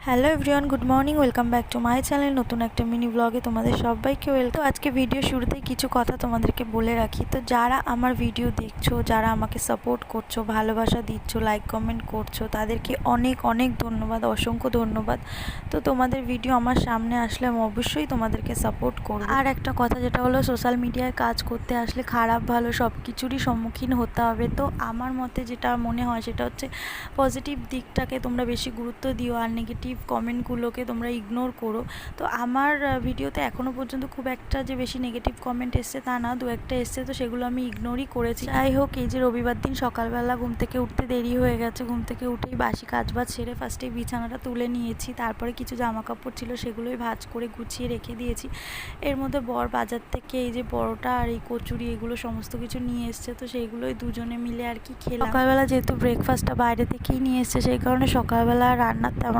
Hello everyone, good morning. Welcome back to my channel. নতুন একটা mini ব্লগে তোমাদের সবাইকে ওয়েলকাম। আজকে ভিডিও শুরুতেই কিছু কথা তোমাদেরকে বলে রাখি। তো যারা আমার ভিডিও দেখছো, যারা আমাকে সাপোর্ট করছো, ভালোবাসা দিচ্ছ, লাইক কমেন্ট করছো, তাদেরকে অনেক অনেক ধন্যবাদ, অসংখ্য ধন্যবাদ। তো তোমাদের ভিডিও আমার সামনে আসলে আমি অবশ্যই তোমাদেরকে সাপোর্ট করব। আর একটা কথা, যেটা হলো সোশ্যাল মিডিয়ায় কাজ করতে আসলে খারাপ ভালো সব কিছুরই সম্মুখীন হতে হবে। তো আমার মতে যেটা মনে হয় সেটা হচ্ছে পজিটিভ দিকটাকে তোমরা বেশি গুরুত্ব দিও, আর নেগেটিভ কমেন্টগুলোকে তোমরা ইগনোর করো। তো আমার ভিডিওতে এখনও পর্যন্ত খুব একটা যে বেশি নেগেটিভ কমেন্ট এসছে তা না, দু একটা এসছে, তো সেগুলো আমি ইগনোরই করেছি। যাই হোক, এই যে রবিবার দিন সকালবেলা ঘুম থেকে উঠতে দেরি হয়ে গেছে, ঘুম থেকে উঠেই বাসি কাজবাজ সেরে ফার্স্টে বিছানাটা তুলে নিয়েছি, তারপরে কিছু জামা কাপড় ছিল সেগুলোই ভাঁজ করে গুছিয়ে রেখে দিয়েছি। এর মধ্যে বর বাজার থেকে এই যে পরোটা আর এই কচুরি এগুলো সমস্ত কিছু নিয়ে এসছে, তো সেইগুলোই দুজনে মিলে আর কি খেলাম। সকালবেলা যেহেতু ব্রেকফাস্টটা বাইরে থেকেই নিয়ে এসছে, সেই কারণে সকালবেলা রান্নার তেমন